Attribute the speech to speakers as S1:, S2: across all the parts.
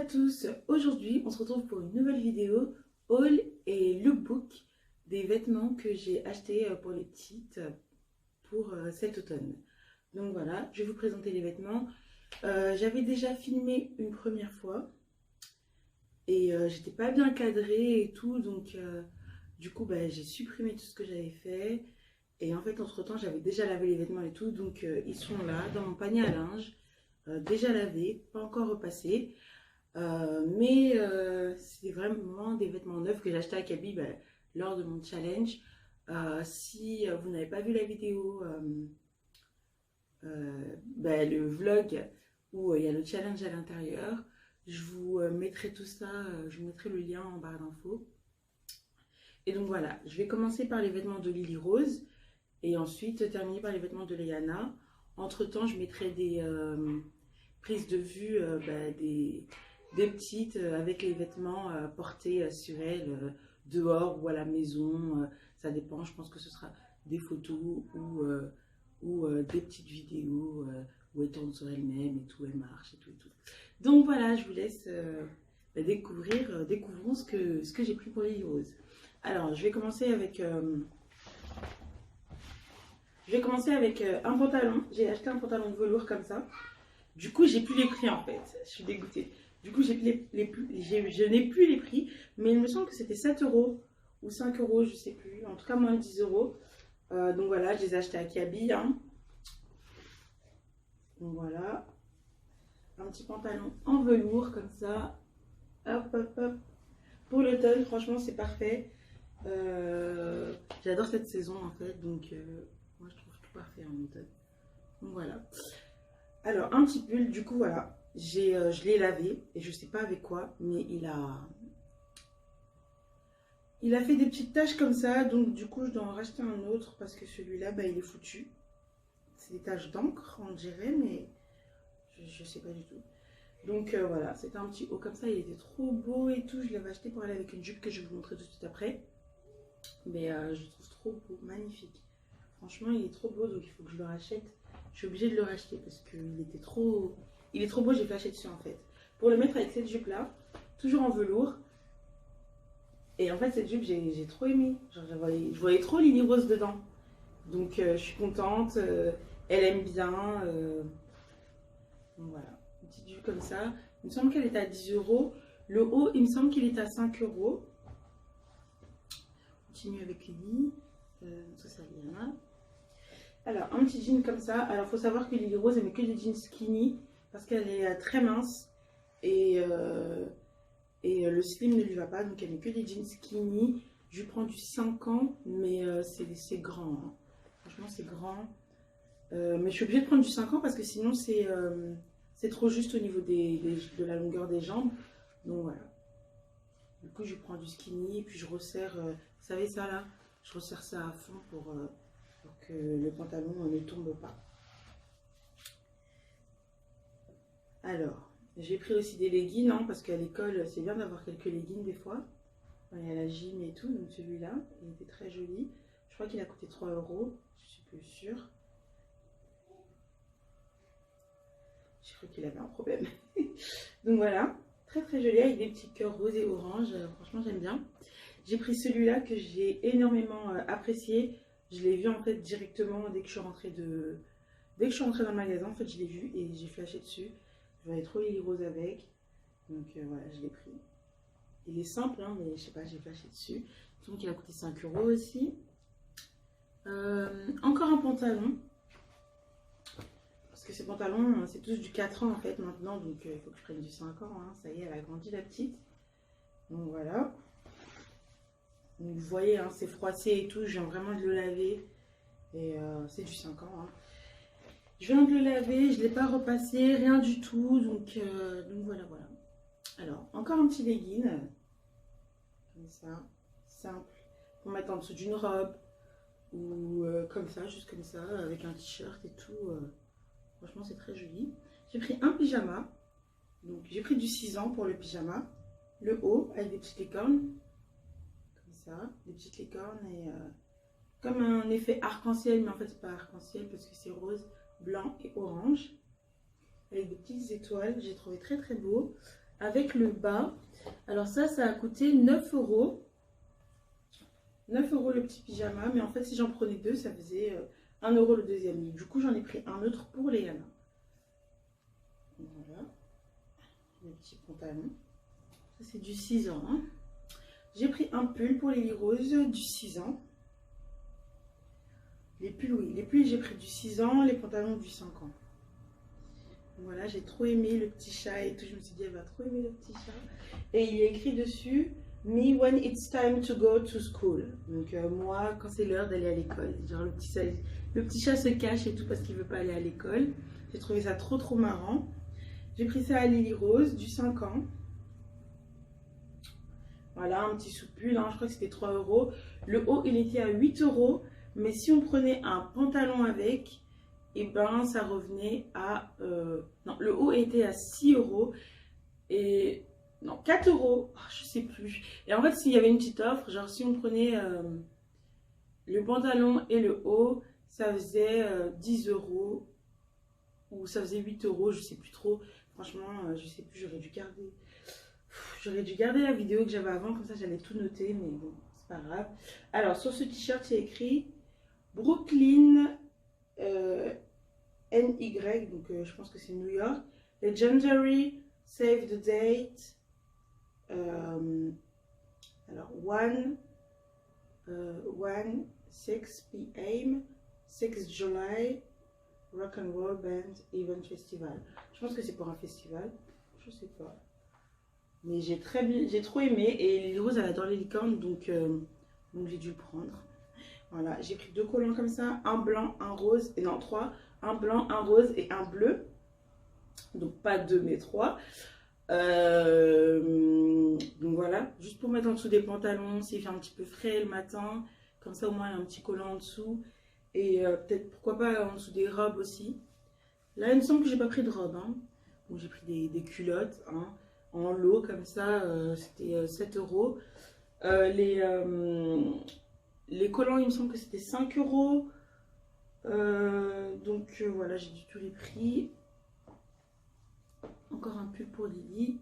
S1: tous, aujourd'hui on se retrouve pour une nouvelle vidéo haul et lookbook des vêtements que j'ai achetés pour les petites pour cet automne. Donc voilà, je vais vous présenter les vêtements. J'avais déjà filmé une première fois et j'étais pas bien cadrée et tout, donc du coup j'ai supprimé tout ce que j'avais fait. Et en fait entre temps j'avais déjà lavé les vêtements et tout, donc ils sont là dans mon panier à linge, déjà lavés, pas encore repassés. C'est vraiment des vêtements neufs que j'ai acheté à Kaby lors de mon challenge. Si vous n'avez pas vu la vidéo, le vlog où il y a le challenge à l'intérieur, je vous mettrai tout ça, je vous mettrai le lien en barre d'infos. Et donc voilà, je vais commencer par les vêtements de Lily Rose et ensuite terminer par les vêtements de Léana. Entre temps, je mettrai des prises de vue des petites avec les vêtements portés sur elles dehors ou à la maison. Ça dépend, je pense que ce sera des photos ou des petites vidéos où elles tournent sur elles-mêmes et tout, elles marchent et tout et tout. Donc voilà, je vous laisse découvrons ce que j'ai pris pour les roses. Alors, je vais commencer avec un pantalon. J'ai acheté un pantalon de velours comme ça. Du coup, j'ai plus les prix en fait. Je suis dégoûtée. Du coup, je n'ai plus les prix. Mais il me semble que c'était 7 € ou 5 €, je sais plus. En tout cas, moins de 10 €. Donc voilà, je les ai achetés à Kaby. Hein. Donc voilà. Un petit pantalon en velours comme ça. Hop, hop, hop. Pour l'automne, franchement, c'est parfait. J'adore cette saison en fait. Donc, moi, je trouve tout parfait en automne. Donc voilà. Alors, un petit pull, du coup, voilà, je l'ai lavé et je sais pas avec quoi, mais il a fait des petites taches comme ça, donc du coup, je dois en racheter un autre parce que celui-là, il est foutu. C'est des taches d'encre, on dirait, mais je sais pas du tout. Donc voilà, c'était un petit haut comme ça, il était trop beau et tout. Je l'avais acheté pour aller avec une jupe que je vais vous montrer tout de suite après. Mais je le trouve trop beau, magnifique. Franchement, il est trop beau, donc il faut que je le rachète. Je suis obligée de le racheter parce qu'il était trop... Il est trop beau, j'ai flashé dessus en fait. Pour le mettre avec cette jupe là, toujours en velours. Et en fait cette jupe j'ai trop aimé. Genre, je voyais trop Lily Rose dedans. Donc je suis contente, elle aime bien. Donc voilà, une petite jupe comme ça. Il me semble qu'elle est à 10 €. Le haut, il me semble qu'il est à 5 €. On continue avec Lily. Ça c'est Rihanna. Alors, un petit jean comme ça. Alors, il faut savoir que Lily Rose, elle met que des jeans skinny parce qu'elle est très mince et le slim ne lui va pas. Donc, elle met que des jeans skinny. Je lui prends du 5 ans, mais c'est grand. Hein. Franchement, c'est grand. Mais je suis obligée de prendre du 5 ans parce que sinon, c'est trop juste au niveau de la longueur des jambes. Donc, voilà. Du coup, je prends du skinny et puis je resserre. Vous savez ça là? Je resserre ça à fond pour que le pantalon ne tombe pas. Alors, j'ai pris aussi des leggings, hein, parce qu'à l'école, c'est bien d'avoir quelques leggings des fois. Il y a la gym et tout, donc celui-là, il était très joli. Je crois qu'il a coûté 3 €, je suis plus sûre. J'ai cru qu'il avait un problème. Donc voilà, très très joli, avec des petits cœurs roses et orange. Franchement, j'aime bien. J'ai pris celui-là que j'ai énormément apprécié. Je l'ai vu en fait directement dès que je suis rentrée dans le magasin. En fait, je l'ai vu et j'ai flashé dessus. Je voyais trop Lily Rose avec. Donc voilà, je l'ai pris. Il est simple, hein, mais je sais pas, j'ai flashé dessus. Donc il a coûté 5 € aussi. Encore un pantalon. Parce que ces pantalons, c'est tous du 4 ans en fait maintenant. Donc il faut que je prenne du 5 ans. Hein. Ça y est, elle a grandi la petite. Donc voilà. Donc, vous voyez, hein, c'est froissé et tout. Je viens vraiment de le laver. Et c'est du 5 ans. Hein. Je viens de le laver. Je ne l'ai pas repassé. Rien du tout. Donc voilà, voilà. Alors, encore un petit legging. Comme ça. Simple. Pour mettre en dessous d'une robe. Ou comme ça, juste comme ça. Avec un t-shirt et tout. Franchement, c'est très joli. J'ai pris un pyjama. Donc, j'ai pris du 6 ans pour le pyjama. Le haut avec des petites licornes. Ça, des petites licornes et comme un effet arc-en-ciel, mais en fait c'est pas arc-en-ciel parce que c'est rose, blanc et orange avec des petites étoiles. J'ai trouvé très très beau. avec le bas. Alors ça a coûté 9 euros. 9 euros le petit pyjama, mais en fait si j'en prenais deux, ça faisait 1 euro le deuxième. Du coup j'en ai pris un autre pour Léana. Voilà, le petit pantalon. Ça c'est du 6 ans. Hein. J'ai pris un pull pour Lily Rose du 6 ans. Les pulls, oui, les pulls j'ai pris du 6 ans, les pantalons du 5 ans. Voilà, j'ai trop aimé le petit chat et tout. Je me suis dit, elle va trop aimer le petit chat. Et il est écrit dessus, Me when it's time to go to school. Donc moi, quand c'est l'heure d'aller à l'école. Genre le petit chat se cache et tout parce qu'il veut pas aller à l'école. J'ai trouvé ça trop marrant. J'ai pris ça à Lily Rose du 5 ans. Voilà, un petit sous-pull, hein, je crois que c'était 3 euros. Le haut, il était à 8 euros. Mais si on prenait un pantalon avec, et ben ça revenait à... non, le haut était à 6 euros. Et... non, 4 euros. Oh, je sais plus. Et en fait, s'il y avait une petite offre, genre si on prenait le pantalon et le haut, ça faisait 10 euros. Ou ça faisait 8 euros, je sais plus trop. Franchement, je sais plus, j'aurais dû garder... J'aurais dû garder la vidéo que j'avais avant, comme ça j'allais tout noter, mais bon, c'est pas grave. Alors, sur ce t-shirt, il y a écrit Brooklyn NY, donc je pense que c'est New York. Legendary, Save the Date. Alors, 6 p.m. 6 July, Rock and Roll Band Event Festival. Je pense que c'est pour un festival, je sais pas. Mais j'ai trop aimé et Lily Rose elle adore les licornes donc j'ai dû le prendre. Voilà, j'ai pris 2 collants comme ça, un blanc, un rose, et non 3, un blanc, un rose et un bleu. Donc pas 2 mais 3. Donc voilà, juste pour mettre en dessous des pantalons, s'il fait un petit peu frais le matin, comme ça au moins il y a un petit collant en dessous. Et peut-être pourquoi pas en dessous des robes aussi. Là il me semble que j'ai pas pris de robe. Hein. Donc j'ai pris des culottes. Hein. En lot comme ça, c'était 7 euros. Les collants, il me semble que c'était 5 euros. Donc voilà, j'ai du tout les prix. Encore un pull pour Lily.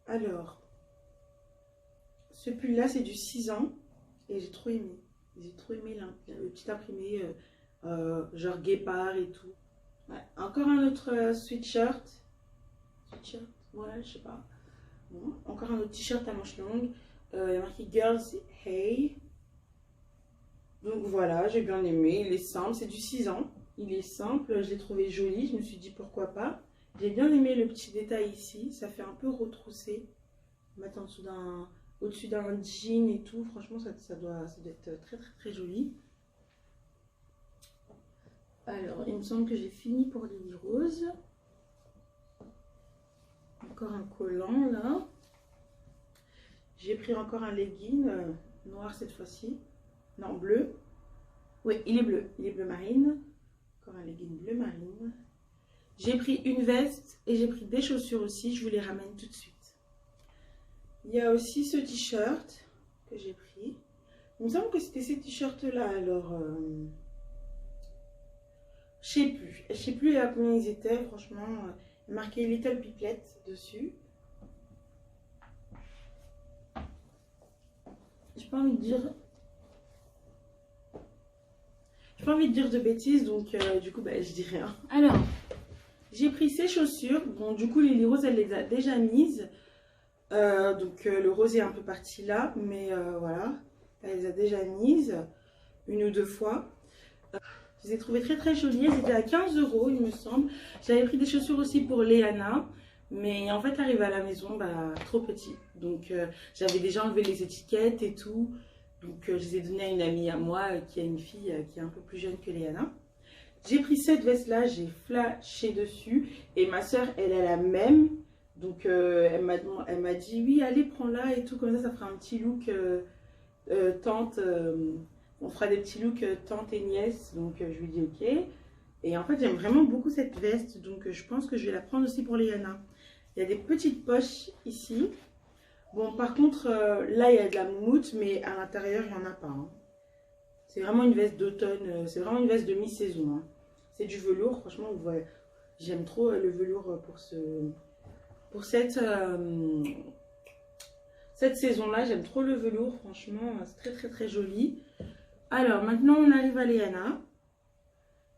S1: Alors, ce pull là, c'est du 6 ans. Et j'ai trop aimé. J'ai trop aimé le petit imprimé, genre guépard et tout. Ouais. Encore un autre sweatshirt. Ouais, je sais pas. Bon, encore un autre t-shirt à manches longues. Il y a marqué Girls Hey. Donc voilà, j'ai bien aimé. Il est simple, c'est du 6 ans. Il est simple, je l'ai trouvé joli. Je me suis dit pourquoi pas. J'ai bien aimé le petit détail ici. Ça fait un peu retroussé. Mettre en dessous au-dessus d'un jean et tout. Franchement, ça doit être très joli. Alors, il me semble que j'ai fini pour Lily Rose. Encore un collant là. J'ai pris encore un legging noir cette fois-ci. Non, bleu. Oui, il est bleu marine. Encore un legging bleu marine. J'ai pris une veste et j'ai pris des chaussures aussi. Je vous les ramène tout de suite. Il y a aussi ce t-shirt que j'ai pris. Il me semble que c'était ces t-shirts là. Alors, je sais plus à combien ils étaient. Franchement, il y a marqué Little Piplet dessus. J'ai pas envie de dire. J'ai pas envie de dire de bêtises, donc du coup, je dis rien. Alors, j'ai pris ces chaussures. Bon, du coup, Lily Rose, elle les a déjà mises. Donc, le rose est un peu parti là, mais voilà. Elle les a déjà mises 1 ou 2 fois. Je les ai trouvées très jolies. Elles étaient à 15 euros, il me semble. J'avais pris des chaussures aussi pour Léana. Mais en fait, arrivé à la maison, trop petit. Donc, j'avais déjà enlevé les étiquettes et tout. Donc, je les ai données à une amie à moi qui a une fille qui est un peu plus jeune que Léana. J'ai pris cette veste-là, j'ai flashé dessus. Et ma soeur, elle a la même. Donc, elle m'a dit, oui, allez, prends-la et tout. Comme ça fera un petit look tante. On fera des petits looks tante et nièce. Donc, je lui dis, ok. Et en fait, j'aime vraiment beaucoup cette veste. Donc, je pense que je vais la prendre aussi pour Léana. Il y a des petites poches ici. Bon, par contre, là, il y a de la moumoute, mais à l'intérieur, il n'y en a pas. Hein. C'est vraiment une veste d'automne. C'est vraiment une veste de mi-saison. Hein. C'est du velours. Franchement, j'aime trop le velours pour ce pour cette saison-là. J'aime trop le velours, franchement, c'est très très très joli. Alors maintenant on arrive à Léana.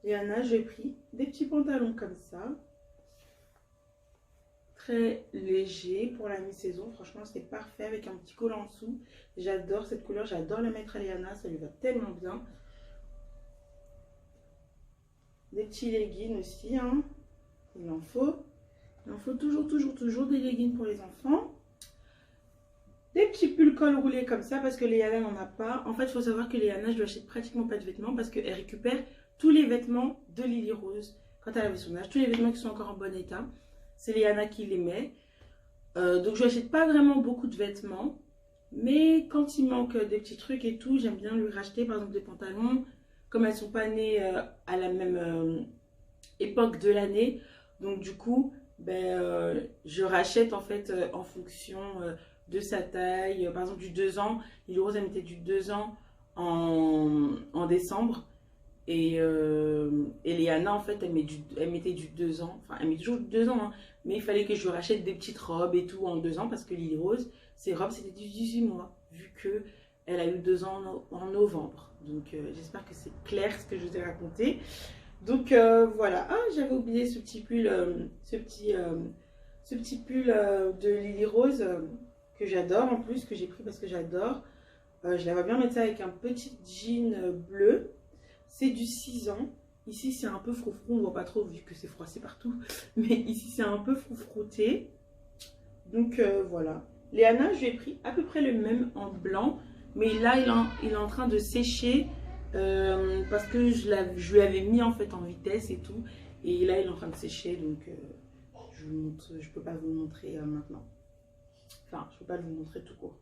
S1: Léana, j'ai pris des petits pantalons comme ça. Très léger pour la mi-saison. Franchement, c'est parfait avec un petit collant en dessous. J'adore cette couleur, j'adore la mettre à Léana, ça lui va tellement bien. Des petits leggings aussi, hein. Il en faut. Il en faut toujours des leggings pour les enfants. Des petits pulls col roulés comme ça parce que Léana n'en a pas. En fait, il faut savoir que Léana, je lui achète pratiquement pas de vêtements parce qu'elle récupère tous les vêtements de Lily Rose quand elle avait son âge. Tous les vêtements qui sont encore en bon état, c'est Léana qui les met. Donc, je lui achète pas vraiment beaucoup de vêtements. Mais quand il manque des petits trucs et tout, j'aime bien lui racheter par exemple des pantalons. Comme elles ne sont pas nées à la même époque de l'année. Donc, du coup, je rachète en fait en fonction de sa taille. Par exemple, du 2 ans. Lily Rose, elle mettait du 2 ans en décembre. Et Léana, en fait, elle mettait du 2 ans. Enfin, elle met toujours du 2 ans. Hein, mais il fallait que je lui rachète des petites robes et tout en 2 ans. Parce que Lily Rose, ses robes, c'était du 18 mois. Vu qu'elle a eu 2 ans en novembre. Donc, j'espère que c'est clair ce que je vous ai raconté. Donc, voilà. Ah, j'avais oublié ce petit pull, de Lily Rose que j'adore en plus, que j'ai pris parce que j'adore. Je la vois bien mettre ça avec un petit jean bleu. C'est du 6 ans. Ici, c'est un peu froufrou. On ne voit pas trop vu que c'est froissé partout. Mais ici, c'est un peu froufrouté. Donc, voilà. Léana, je lui ai pris à peu près le même en blanc. Mais là, il est en train de sécher parce que je lui avais mis en fait en vitesse et tout. Et là, il est en train de sécher. Donc, je ne peux pas vous le montrer maintenant. Enfin, je ne peux pas vous le montrer tout court.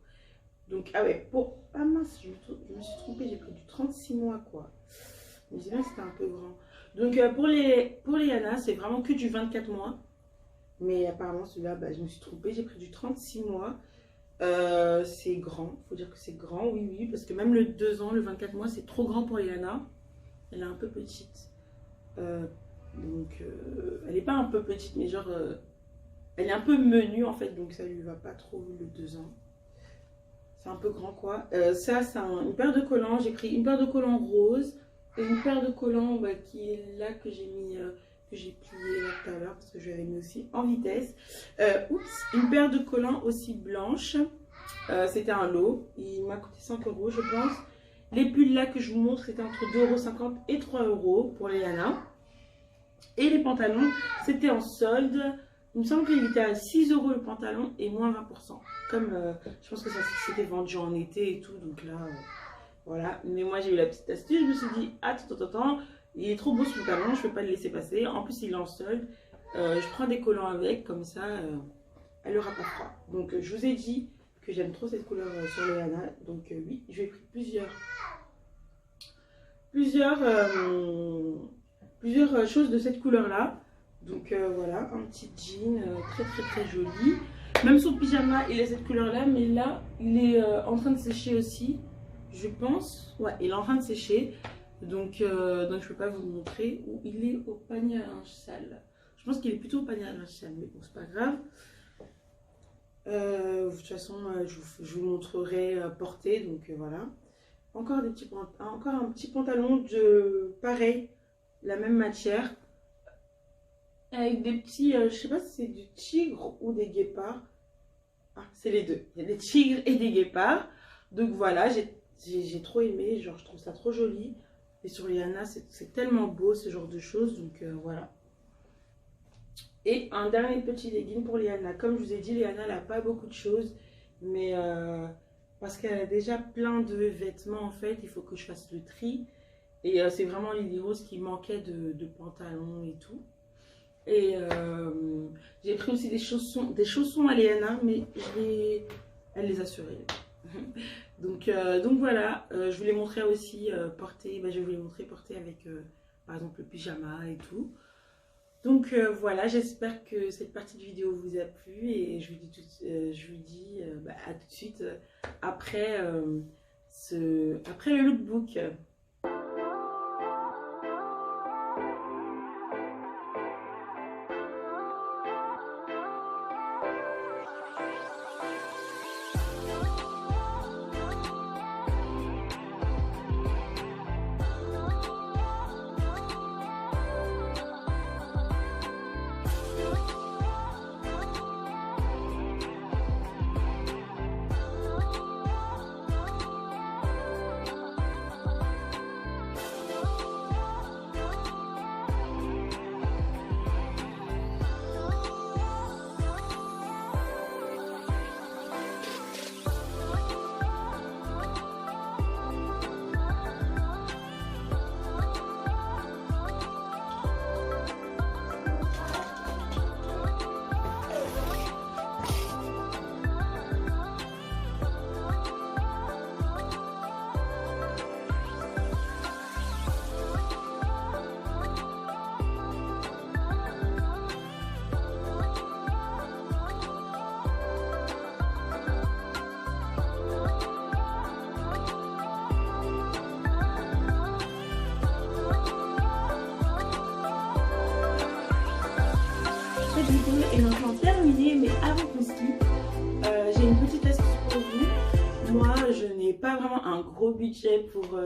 S1: Donc, ah ouais, ah mince, je me suis trompée. J'ai pris du 36 mois, quoi. Je me disais bien que c'était un peu grand. Donc, pour Léana, c'est vraiment que du 24 mois. Mais apparemment, celui-là, je me suis trompée. J'ai pris du 36 mois. C'est grand. Il faut dire que c'est grand, oui. Parce que même le 2 ans, le 24 mois, c'est trop grand pour Léana. Elle est un peu petite. Donc, elle n'est pas un peu petite, mais genre... elle est un peu menue, en fait. Donc, ça lui va pas trop, le 2 ans. C'est un peu grand, quoi. Ça, c'est une paire de collants. J'ai pris une paire de collants rose. Et une paire de collants qui est là, que j'ai mis... que j'ai plié là tout à l'heure parce que je l'avais mis aussi en vitesse. Une paire de collants aussi blanche. C'était un lot. Il m'a coûté 5 € je pense. Les pulls là que je vous montre, c'était entre 2,50 € et 3 € pour Léana. Et les pantalons, c'était en solde. Il me semble qu'il était à 6 € le pantalon et moins 20%. Comme je pense que ça s'était vendu en été et tout. Donc là, voilà. Mais moi, j'ai eu la petite astuce. Je me suis dit, attends. Il est trop beau ce pantalon, je ne peux pas le laisser passer. En plus, il est en solde. Je prends des collants avec, comme ça, elle n'aura pas froid. Donc, je vous ai dit que j'aime trop cette couleur sur Léana. Donc, oui, je vais prendre plusieurs choses de cette couleur-là. Donc, voilà, un petit jean très joli. Même son pyjama, il est cette couleur-là, mais là, il est en train de sécher aussi, je pense. Ouais, il est en train de sécher. Donc je ne peux pas vous le montrer. Où il est au panier à linge sale. Je pense qu'il est plutôt au panier à linge sale, mais bon, c'est pas grave. De toute façon, je vous montrerai porté. Donc voilà. Encore un petit pantalon de pareil, la même matière. Avec des petits, je sais pas si c'est du tigre ou des guépards. Ah, c'est les deux. Il y a des tigres et des guépards. Donc voilà, j'ai trop aimé. Genre, je trouve ça trop joli. Et sur Léana, c'est tellement beau ce genre de choses. Donc voilà. Et un dernier petit legging pour Léana. Comme je vous ai dit, Léana, elle n'a pas beaucoup de choses. Mais parce qu'elle a déjà plein de vêtements en fait. Il faut que je fasse le tri. Et c'est vraiment Lily Rose qui manquait de pantalons et tout. Et j'ai pris aussi des chaussons à Léana. Mais elle les a surés. Donc voilà, je vous les montrerai aussi portés. Je vais vous les montrer portés avec par exemple le pyjama et tout. Donc voilà, j'espère que cette partie de vidéo vous a plu et je vous dis à tout de suite après le lookbook. Cette vidéo est maintenant terminée, mais avant qu'on se quitte, j'ai une petite astuce pour vous. Moi, je n'ai pas vraiment un gros budget pour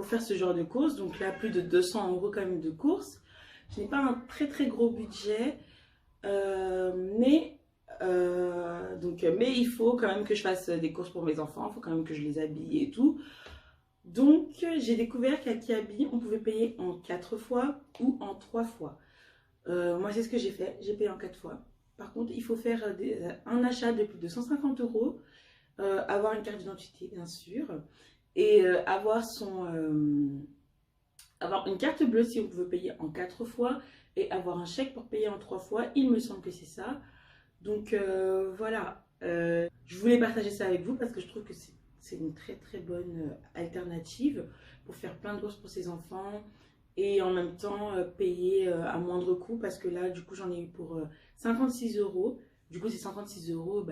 S1: faire ce genre de courses. Donc là, plus de 200 € quand même de courses. Je n'ai pas un très gros budget, mais il faut quand même que je fasse des courses pour mes enfants. Il faut quand même que je les habille et tout. Donc j'ai découvert qu'à Kiabi, on pouvait payer en 4 fois ou en 3 fois. Moi, c'est ce que j'ai fait. J'ai payé en 4 fois. Par contre, il faut faire un achat de plus de 150 €, avoir une carte d'identité, bien sûr, et avoir une carte bleue si vous pouvez payer en 4 fois, et avoir un chèque pour payer en 3 fois. Il me semble que c'est ça. Donc voilà. Je voulais partager ça avec vous parce que je trouve que c'est une très bonne alternative pour faire plein de courses pour ses enfants. Et en même temps payer à moindre coût, parce que là du coup j'en ai eu pour 56 €. Du coup c'est 56 €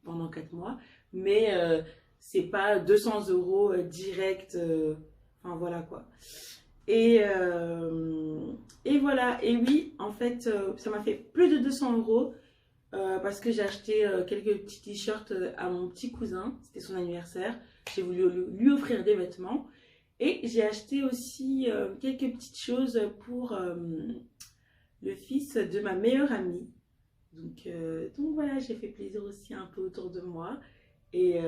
S1: pendant 4 mois, mais c'est pas 200 € direct, enfin voilà quoi. Et voilà, et oui en fait ça m'a fait plus de 200 € parce que j'ai acheté quelques petits t-shirts à mon petit cousin, c'était son anniversaire, j'ai voulu lui offrir des vêtements. Et j'ai acheté aussi quelques petites choses pour le fils de ma meilleure amie. Donc voilà, j'ai fait plaisir aussi un peu autour de moi. Et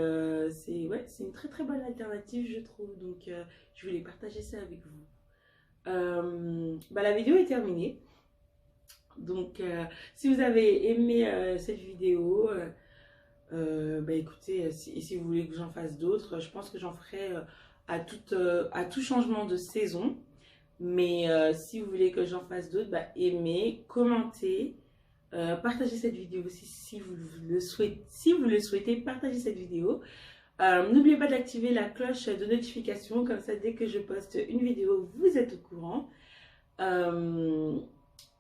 S1: c'est une très bonne alternative, je trouve. Donc je voulais partager ça avec vous. La vidéo est terminée. Donc si vous avez aimé cette vidéo, écoutez, si vous voulez que j'en fasse d'autres, je pense que j'en ferai à tout changement de saison. Mais si vous voulez que j'en fasse d'autres, aimez, commentez, partagez cette vidéo si vous le souhaitez. Si vous le souhaitez, partagez cette vidéo. N'oubliez pas d'activer la cloche de notification, comme ça dès que je poste une vidéo, vous êtes au courant.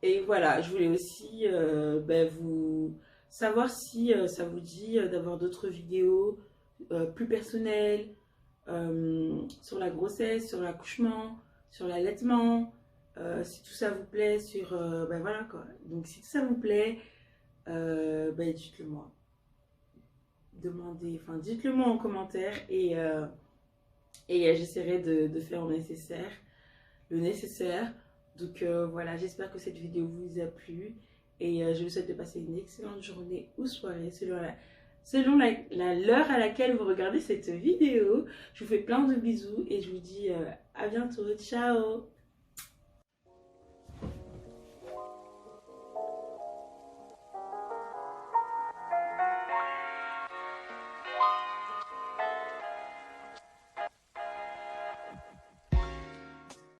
S1: Et voilà, je voulais aussi vous savoir si ça vous dit d'avoir d'autres vidéos plus personnelles, sur la grossesse, sur l'accouchement, sur l'allaitement, si tout ça vous plaît, voilà quoi. Donc si tout ça vous plaît, dites-le moi. Dites-le moi en commentaire, et j'essaierai de faire le nécessaire. Donc voilà, j'espère que cette vidéo vous a plu, et je vous souhaite de passer une excellente journée ou soirée selon l'heure à laquelle vous regardez cette vidéo. Je vous fais plein de bisous et je vous dis à bientôt. Ciao!